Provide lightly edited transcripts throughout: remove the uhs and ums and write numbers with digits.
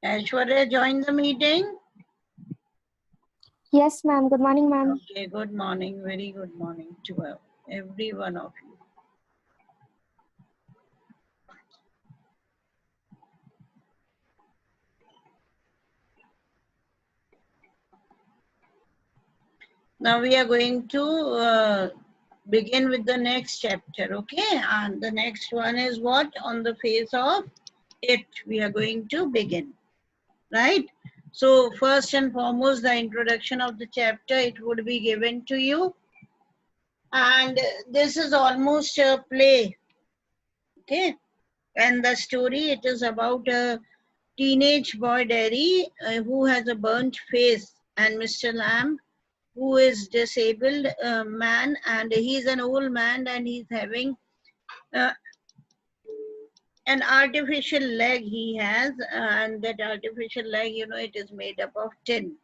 Aishwarya joined the meeting? Yes, ma'am. Good morning, ma'am. Okay, good morning. Very good morning to every one of you. Now we are going to begin with the next chapter, okay? And the next one is what? On the face of it, we are going to begin, right? So first and foremost, the introduction of the chapter, it would be given to you. And this is almost a play, okay? And the story, it is about a teenage boy Derry who has a burnt face, and Mr. Lamb who is disabled man, and he's an old man and he's having uh, an artificial leg he has, and that artificial leg, it is made up of tin.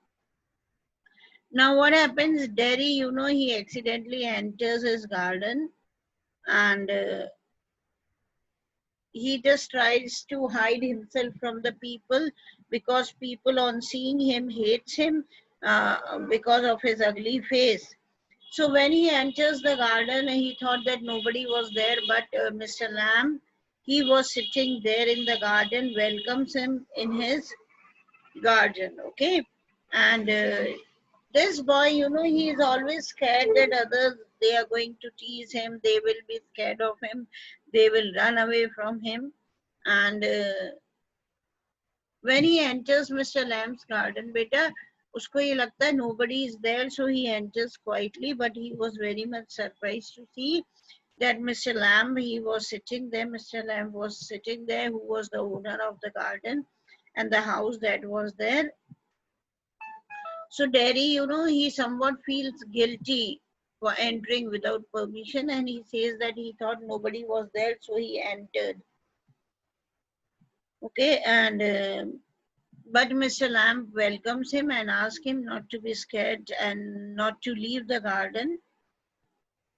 Now what happens, Derry, he accidentally enters his garden, and he just tries to hide himself from the people, because people on seeing him hates him because of his ugly face. So when he enters the garden, he thought that nobody was there, but Mr. Lamb, he was sitting there in the garden, welcomes him in his garden, okay? And this boy, he is always scared that others, they are going to tease him, they will be scared of him, they will run away from him. And when he enters Mr. Lamb's garden, beta, usko ye lagta hai nobody is there, so he enters quietly, but he was very much surprised to see that Mr. Lamb, he was sitting there. Mr. Lamb was sitting there, who was the owner of the garden and the house that was there. So Derry, he somewhat feels guilty for entering without permission, and he says that he thought nobody was there, so he entered. Okay, and but Mr. Lamb welcomes him and asks him not to be scared and not to leave the garden.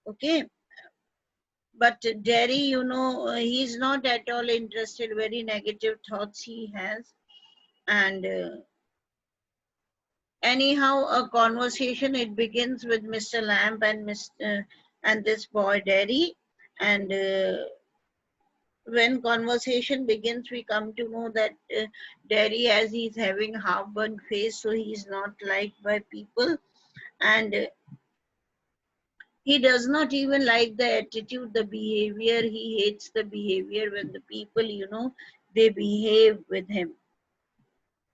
Okay, but Derry, he's not at all interested. Very negative thoughts he has, and anyhow, a conversation, it begins with Mr. Lamb and Mr. and this boy Derry, and when conversation begins, we come to know that Derry, as he's having half-burnt face, so he's not liked by people, and he does not even like the attitude, the behavior. He hates the behavior when the people, they behave with him.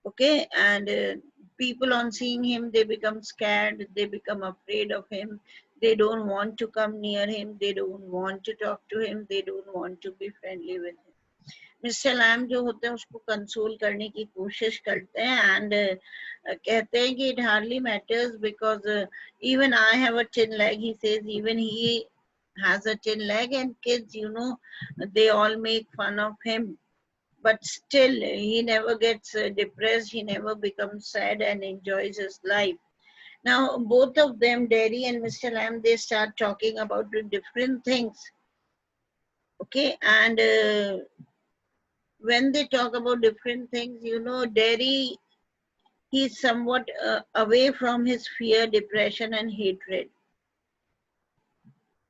Okay, and people on seeing him, they become scared, they become afraid of him, they don't want to come near him, they don't want to talk to him, they don't want to be friendly with him. Mister Lam जो होते हैं उसको console करने की कोशिश करते हैं, and कहते हैं कि it hardly matters because even I have a tin leg, he says, even he has a tin leg, and kids, they all make fun of him, but still he never gets depressed, he never becomes sad and enjoys his life. Now both of them, Derry and Mr. Lamb, they start talking about the different things, okay? And when they talk about different things, Derry, he's somewhat away from his fear, depression, and hatred,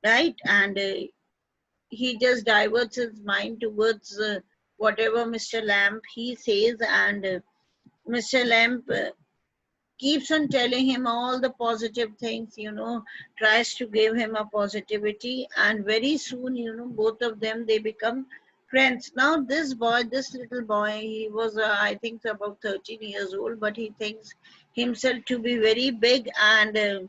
right? And he just diverts his mind towards whatever Mr. Lamb he says, and Mr. Lamb keeps on telling him all the positive things, tries to give him a positivity, and very soon, both of them, they become friends. Now this boy, this little boy, he was I think about 13 years old, but he thinks himself to be very big, and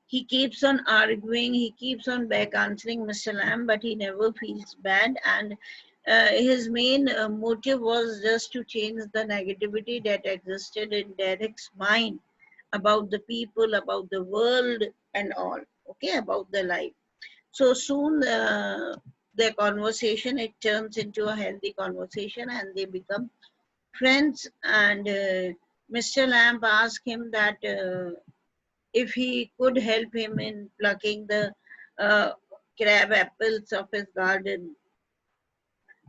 he keeps on arguing, he keeps on back answering Mr. Lamb, but he never feels bad, and his main motive was just to change the negativity that existed in Derek's mind about the people, about the world, and all, okay, about the life. So soon, their conversation, it turns into a healthy conversation, and they become friends. And Mr. Lamb asked him that if he could help him in plucking the crab apples of his garden.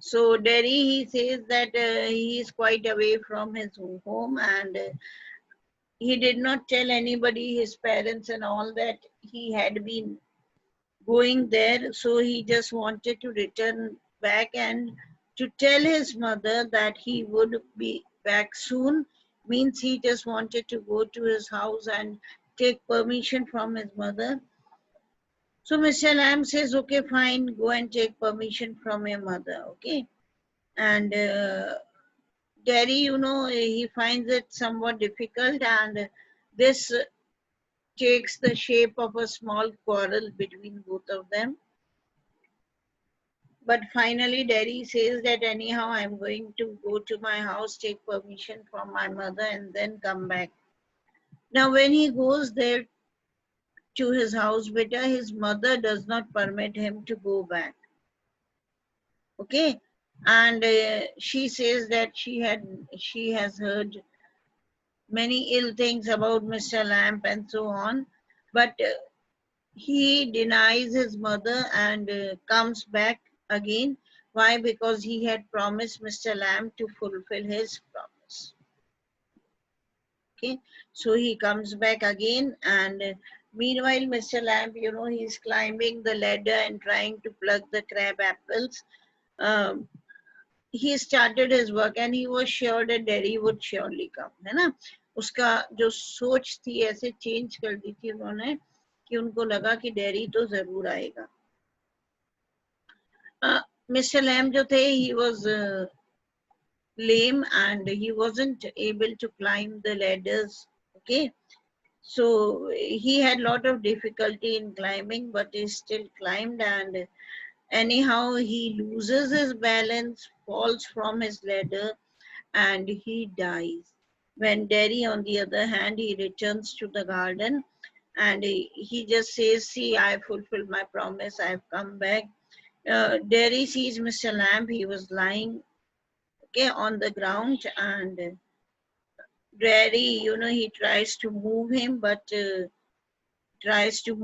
So Derry, he says that he is quite away from his home, and he did not tell anybody, his parents and all, that he had been going there. So he just wanted to return back and to tell his mother that he would be back soon. Means he just wanted to go to his house and take permission from his mother. So Mr. Lamb says, okay, fine, go and take permission from your mother, okay? And Derry, he finds it somewhat difficult, and this takes the shape of a small quarrel between both of them. But finally, Derry says that anyhow, I'm going to go to my house, take permission from my mother, and then come back. Now, when he goes there to his house, beta, his mother does not permit him to go back. Okay, and she says that she has heard many ill things about Mr. Lamb and so on, but he denies his mother and comes back again. Why? Because he had promised Mr. Lamb to fulfill his promise. Okay, so he comes back again, and meanwhile, Mr. Lamb, he's climbing the ladder and trying to pluck the crab apples. Um, he started his work and he was sure that Derry would surely come, है ना? उसका जो सोच थी ऐसे change कर दी थी उन्होंने कि उनको लगा कि डेरी तो जरूर आएगा. Mr. Lamb जो थे, he was lame and he wasn't able to climb the ladders. Okay, so he had a lot of difficulty in climbing, but he still climbed, and anyhow he loses his balance, falls from his ladder, and he dies. When Derry, on the other hand, he returns to the garden and he just says, see, I fulfilled my promise, I've come back. Derry sees Mr. Lamb, he was lying on the ground, and Derry, he tries to move him, but tries to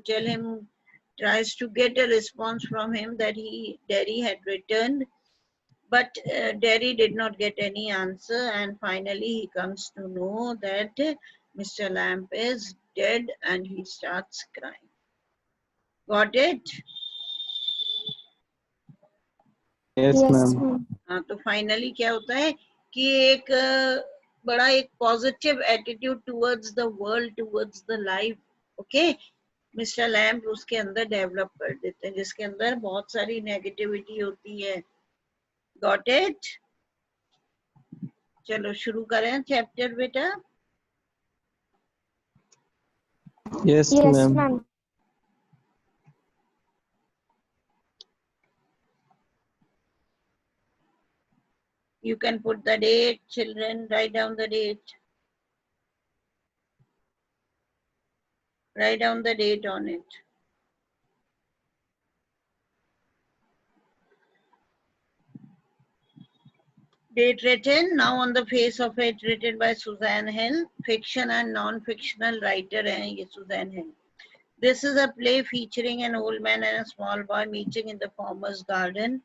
tell him, tries to get a response from him that Derry had returned. But Derry did not get any answer, and finally he comes to know that Mr. Lamb is dead, and he starts crying. Got it? Yes, ma'am. हाँ, तो finally क्या होता है कि एक बड़ा एक positive attitude towards the world, towards the life, okay, mister lamb उसके अंदर डेवलप कर देते हैं, जिसके अंदर बहुत सारी नेगेटिविटी होती है. Got it? चलो शुरू करें चैप्टर बेटा. Yes, ma'am. You can put the date, children, write down the date. Write down the date on it. Date written, now on the face of it, written by Suzanne Hill, fiction and non-fictional writer hai ye Suzanne Hill. This is a play featuring an old man and a small boy meeting in the farmer's garden.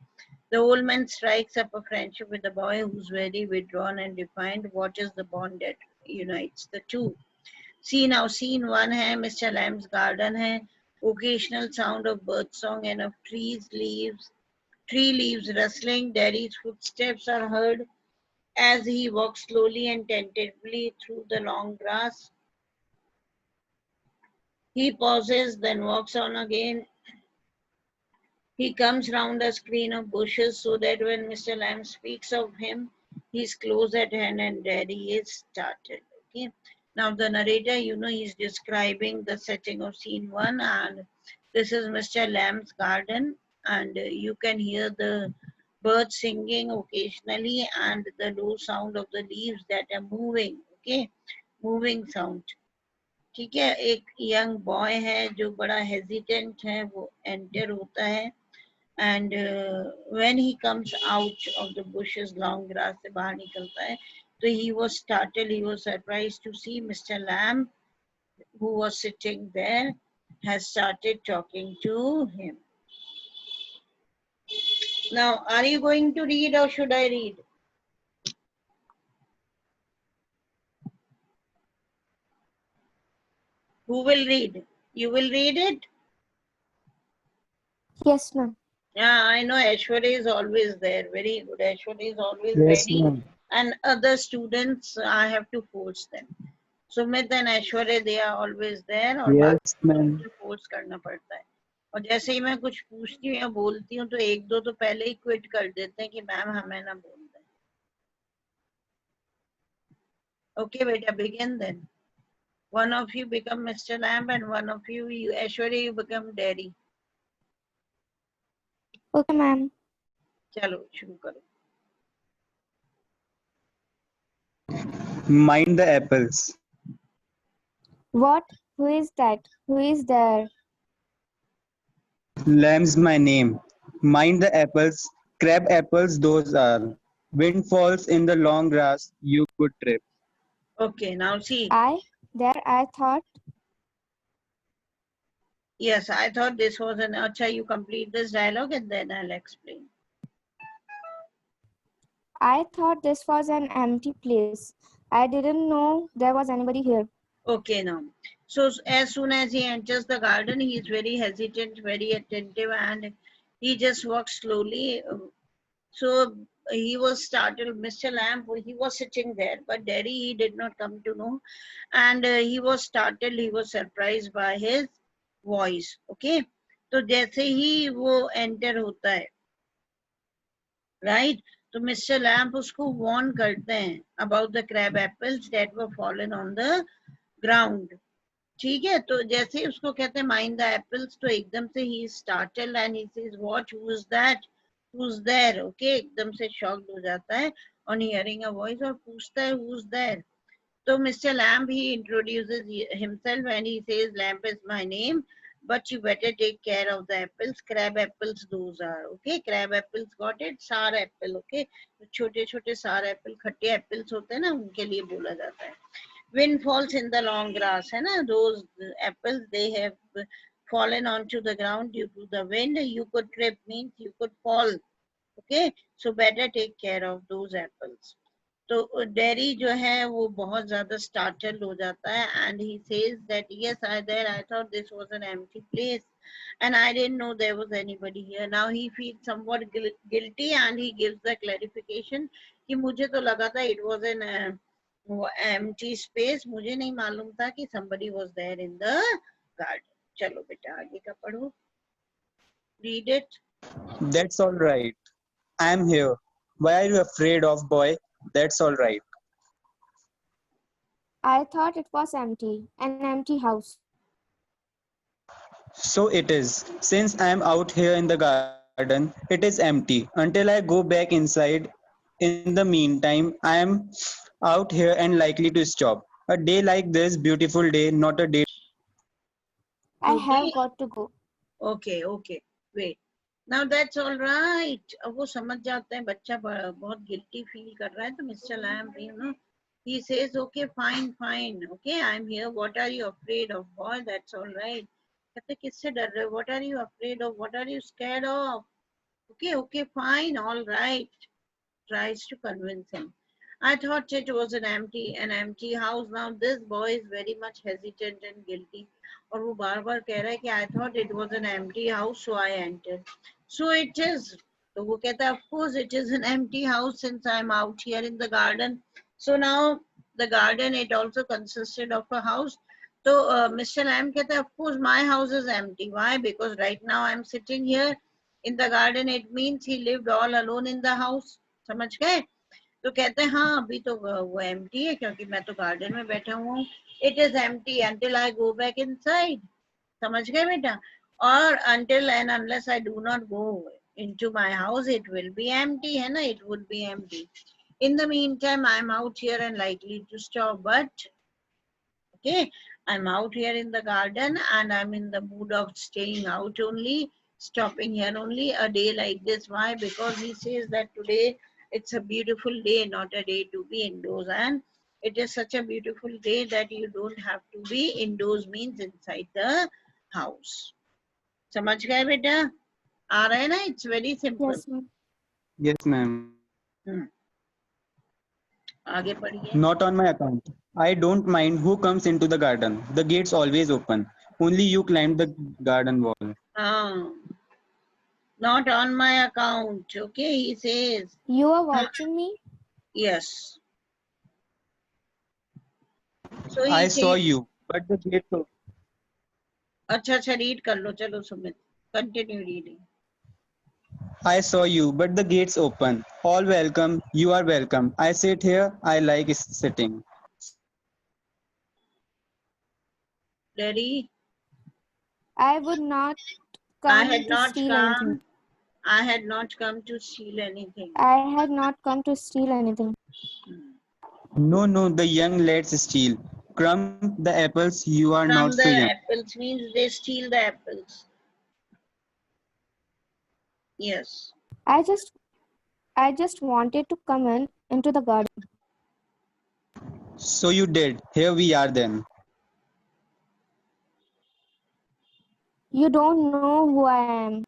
The old man strikes up a friendship with the boy, who's very withdrawn and defiant. What is the bond that unites the two? See now, scene one hai Mr. Lamb's garden hai. Occasional sound of bird song and of tree leaves rustling. Daddy's footsteps are heard as he walks slowly and tentatively through the long grass. He pauses, then walks on again. He comes round a screen of bushes so that when Mr. Lamb speaks of him, he's close at hand and Daddy is started. Okay. Now the narrator, he's describing the setting of scene one, and this is Mr. Lamb's garden, and you can hear the birds singing occasionally and the low sound of the leaves that are moving. Okay, moving sound. ठीक है, एक young boy है जो बड़ा hesitant है, वो enter होता है, and when he comes out of the bushes, long grass से बाहर निकलता है, so he was startled, he was surprised to see Mr. Lamb, who was sitting there, has started talking to him. Now, are you going to read or should I read? Who will read? You will read it? Yes, ma'am. Yeah, I know Aishwarya is always there. Very good. Aishwarya is always Yes, ready. ma'am. And other students, I have to force them. Sumit and Aishwarya, they are always there. और Yes, बाकी ma'am. मुझे force करना पड़ता है. और जैसे ही मैं कुछ पूछती हूँ या बोलती हूँ तो एक दो तो पहले ही क्विट कर देते हैं कि मैम हमें ना बोल दें. Okay, बेटा, begin then. One of you become Mr. Lamb and one of you, Aishwarya, you become Daddy. Okay, ma'am. चलो शुरू करो. Mind the apples. What? Who is that? Who is there? Lamb's my name. Mind the apples. Crab apples those are. Wind falls in the long grass. You could trip. Okay, now see. I thought. Yes, I thought this was an. Acha, you complete this dialogue and then I'll explain. I thought this was an empty place. I didn't know there was anybody here. Okay, now. So as soon as he enters the garden, he is very hesitant, very attentive, and he just walks slowly. So he was startled. Mr. Lamb, he was sitting there, but Derry, he did not come to know. And he was startled, he was surprised by his voice. Okay. तो जैसे ही वो enter होता है, right? तो Mr. Lamb उसको warn करते हैं about the crab apples that were fallen on the ground. ठीक है, तो जैसे ही उसको कहते हैं mind the apples, तो एकदम से he is startled and he says, what, who is that? Who's there? Okay, एकदम से shocked हो जाता है on hearing a voice और पूछता है who's there? So Mr. Lamb, he introduces himself and he says, Lamb is my name, but you better take care of the apples. Crab apples those are. Okay, crab apples got it. Sour apple. Okay, छोटे छोटे sour apple, खट्टे apples होते हैं ना, उनके लिए बोला जाता है. Wind falls in the long grass, है ना? Those apples, they have fallen onto the ground due to the wind. You could trip means you could fall. Okay, so better take care of those apples. तो dairy जो है वो बहुत ज्यादा startled हो जाता है and he says that yes, I thought this was an empty place and I didn't know there was anybody here. Now he feels somewhat guilty and he gives the clarification कि मुझे तो लगा था it was an empty space, मुझे नहीं मालूम था कि somebody was there in the garden. चलो बेटा आगे का पढ़ो. Read it. That's all right. I'm here. Why are you afraid of, boy? That's all right. I thought it was empty, an empty house. So it is. Since I am out here in the garden, it is empty until I go back inside. In the meantime, I am out here and likely to stop. A day like this, beautiful day, not a day. I have Okay. got to go. Okay, wait. Now that's all right. अब वो समझ जाते हैं, बच्चा बहुत guilty feel कर रहा है, तो Mr. Lamb, he says, okay, fine, okay, I'm here. What are you afraid of, boy? That's all right. कहते किससे डर रहे हो? What are you afraid of? What are you scared of? Okay, fine, all right. Tries to convince him. I thought it was an empty house. Now this boy is very much hesitant and guilty. और वो बार बार कह रहा है कि I thought it was an empty house, so I entered. So it is. तो वो कहता है, of course it is an empty house since I'm out here in the garden. So now the garden, it also consisted of a house. So Mr. Lamb कहता है, of course my house is empty. Why? Because right now I'm sitting here in the garden. It means he lived all alone in the house. समझ गए? तो कहते हैं हाँ अभी तो वो एम्प्टी है क्योंकि मैं तो गार्डन में बैठा हुआ हूँ. It is empty until I go back inside. समझ गए बेटा? और until and unless I do not go into my house, it will be empty, है ना? It would be empty. In the meantime, I'm out here and likely to stop, but okay, I'm out here in the garden and I'm in the mood of staying out only, stopping here only a day like this. Why? Because he says that today it's a beautiful day, not a day to be indoors, and it is such a beautiful day that you don't have to be indoors, means inside the house. समझ गए बेटा? आ रहा है ना? It's very simple. Yes, ma'am. Yes, ma'am. आगे पढ़िए. Not on my account. I don't mind who comes into the garden. The gate's always open. Only you climb the garden wall. Not on my account. Okay, he says. You are watching me? Yes. So he I saw says. you, but the gate's open. अच्छा read कर लो. चलो Sumit. Continue reading. I saw you, but the gate's open. All welcome. You are welcome. I sit here. I like sitting. Daddy, I would not I come had to not steal anything. come. I had not come to steal anything. I had not come to steal anything. No, no, the young lads steal. Crumb the apples. You are not From so the young. apples means they steal the apples. Yes. I just wanted to come into the garden. So you did. Here we are then. You don't know who I am.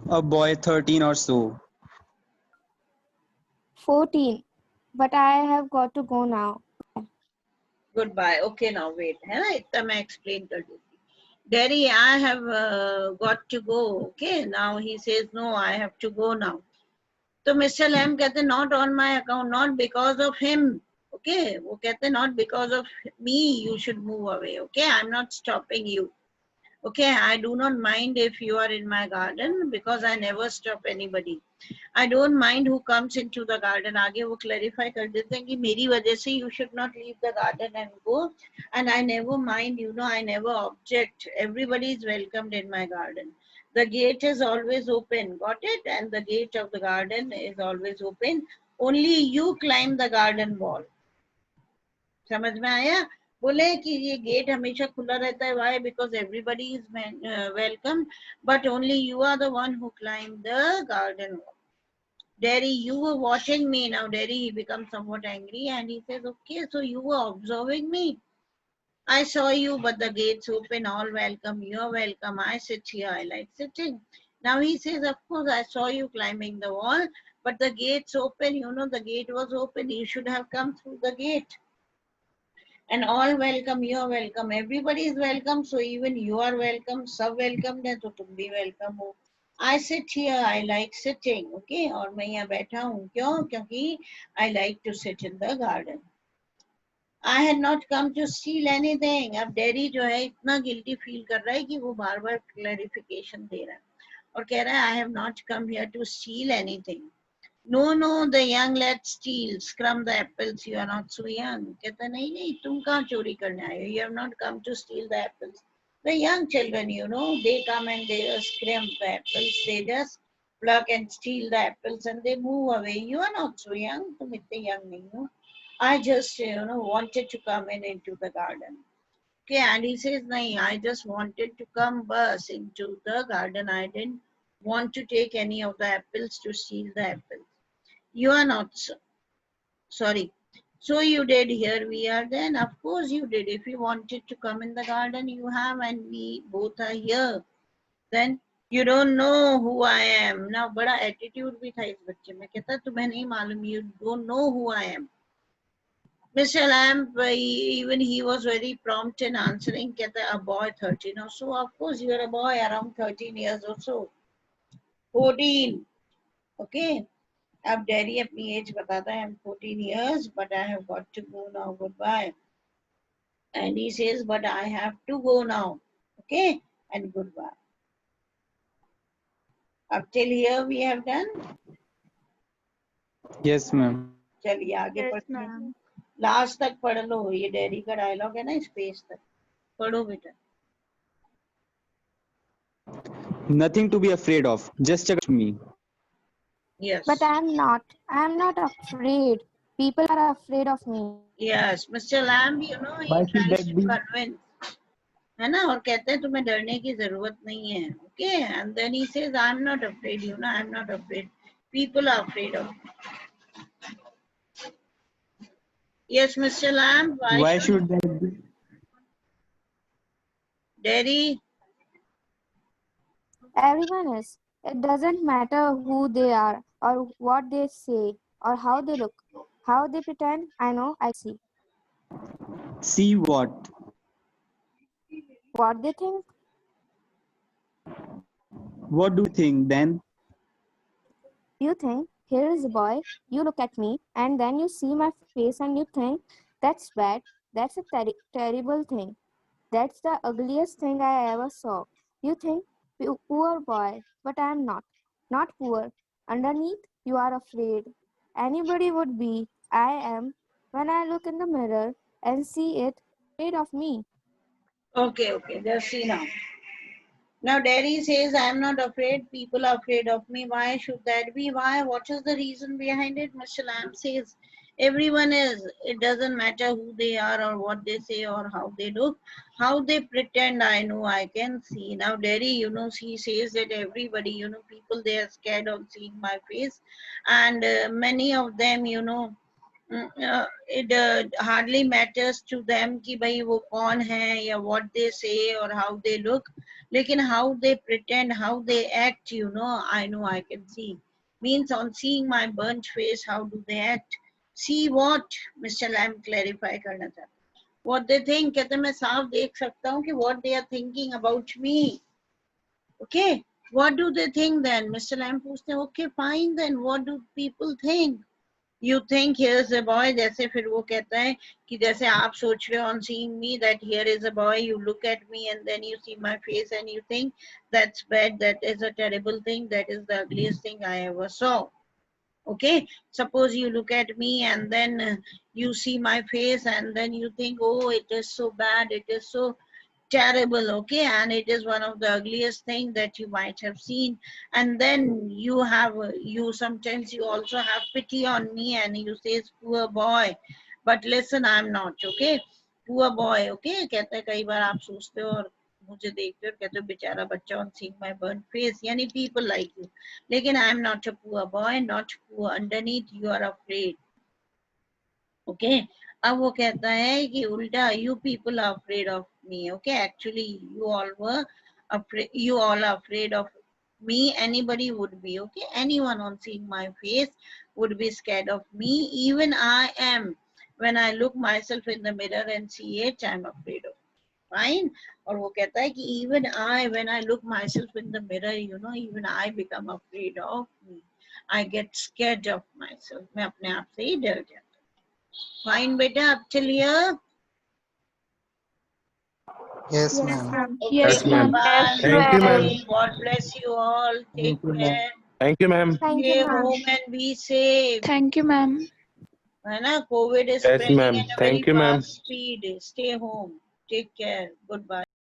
A boy 13 or so. 14. But I have got to go now. Goodbye. Okay, now wait. है ना इतना मैं explain कर देती. Daddy, I have got to go. Okay, now he says no, I have to go now. तो Mr. Lamb कहते not on my account, not because of him. Okay, वो कहते not because of me you should move away. Okay, I'm not stopping you. Okay, I do not mind if you are in my garden because I never stop anybody. I don't mind who comes into the garden. आगे वो clarify कर देते हैं कि मेरी वजह से you should not leave the garden and go. And I never mind, I never object. Everybody is welcomed in my garden. The gate is always open. Got it? And the gate of the garden is always open. Only you climb the garden wall. समझ में आया? बोले कि ये gate हमेशा खुला रहता है. Why? Because everybody is welcome, but only you are the one who climbed the garden wall. Derry, you were watching me. Now Derry, he becomes somewhat angry and he says, okay, so you were observing me. I saw you, but the gate's open, all welcome. You're welcome. I sit here. I like sitting. Now he says, of course, I saw you climbing the wall, but the gate's open. The gate was open. You should have come through the gate. And all welcome, you're welcome. Everybody is welcome. So even you are welcome. Sab welcome है तो तुम भी welcome हो. I sit here. I like sitting. Okay. और मैं यहाँ बैठा हूँ. क्यों? क्योंकि I like to sit in the garden. I had not come to steal anything. अब डेरी जो है इतना गिल्टी फील कर रहा है कि वो बार बार क्लैरिफिकेशन दे रहा है और कह रहा है I have not come here to steal anything. No, no, the young lad steals. Crumb the apples. You are not so young. कहता नहीं, तुम कहाँ चोरी करने आए हो? You have not come to steal the apples. The young children, they come and they scrimp the apples. They just pluck and steal the apples and they move away. You are not so young. तुम इतने young नहीं हो. I just, wanted to come into the garden. Okay, and he says, nahi, I just wanted to come bus into the garden. I didn't want to take any of the apples to steal the apples. You are not sorry. So you did. Here we are then. Of course you did. If you wanted to come in the garden, you have, and we both are here. Then you don't know who I am. Now, बड़ा attitude भी था इस बच्चे में. कहता तुम्हें नहीं मालूम. You don't know who I am. Mr. Lamb, even he was very prompt in answering. कहता a boy 13 or so. Of course you are a boy around 13 years or so. 14. Okay. अब डैडी अपनी as बताता है I'm 14 years but I have got to go now, goodbye. And he says but I have to go now. Okay, and goodbye. Up till here we have done. Yes, ma'am. चलिए आगे Yes, पढ़ते हैं. ma'am. Last तक पढ़ लो. ये daddy का dialogue है ना, इस पेज तक पढ़ो बेटा. Nothing to be afraid of. Just a me. Yes. But I am not. I am not afraid. People are afraid of me. Yes, Mr. Lamb, he Why should tries that to be? convince. है ना, और कहते हैं तुम्हें डरने की जरूरत नहीं है. Okay, and then he says I'm not afraid. I'm not afraid. People are afraid of me. Yes, Mr. Lamb, Why should that be? Daddy? Everyone is. It doesn't matter who they are or what they say or how they look, how they pretend. I know I see. See what? What they think. What do you think then? You think, here is a boy, you look at me, and then you see my face and you think, that's bad, that's a terrible thing. That's the ugliest thing I ever saw. You think, poor boy, but I am not. Not poor. Underneath, you are afraid. Anybody would be. I am. When I look in the mirror and see it, afraid of me. Okay, just see now. Now Derry says, I'm not afraid, people are afraid of me. Why should that be? Why? What is the reason behind it? Mr. Lamb says, everyone is. It doesn't matter who they are or what they say or how they look. How they pretend, I know, I can see. Now Derry, she says that everybody, people, they are scared of seeing my face. And many of them, it hardly matters to them कि भाई वो कौन है या what they say or how they look, लेकिन how they pretend, how they act, I know, I can see. Means on seeing my burnt face, how do they act? See what? Mr. Lamb clarify करना चाहता. What they think, कहते मैं साफ देख सकता हूँ कि what they are thinking about me. Okay, what do they think then? Mr. Lamb पूछते हैं, okay, fine then, what do people think? You think here's a boy, जैसे फिर वो कहता है कि जैसे आप सोच रहे हो on seeing me that here is a boy, you look at me and then you see my face and you think that's bad, that is a terrible thing, that is the ugliest thing I ever saw. Okay, suppose you look at me and then you see my face and then you think, oh, it is so bad, it is so terrible, okay, and it is one of the ugliest things that you might have seen, and then you sometimes you also have pity on me and you say poor boy, but listen, I'm not, okay, poor boy, okay, कहते हैं कई बार आप सोचते हो और मुझे देखते हो कहते हो बेचारा बच्चा on seeing my burnt face, यानी people like you, लेकिन I'm not a poor boy, not poor, underneath you are afraid. Okay अब वो कहता है कि उल्टा you people are afraid of me, okay, actually you all were afraid, you all are afraid of me, anybody would be, okay, anyone on seeing my face would be scared of me, even I am, when I look myself in the mirror and see it, I'm afraid of it. Fine. और वो कहता है कि even I, when I look myself in the mirror, even I become afraid of me, I get scared of myself, मैं अपने आप से ही डर जाता. Fine, beta, up till here. Yes, Yes, ma'am. ma'am. Okay, Yes, ma'am. bye-bye. Thank you, ma'am. Okay, God bless you all. Take Thank you, ma'am. care. Thank you, ma'am. Thank you, Stay ma'am. home and be safe. Thank you, ma'am. है ना? COVID is Yes, spreading ma'am. at a very Thank you, ma'am. fast speed. Stay home. Take care. Goodbye.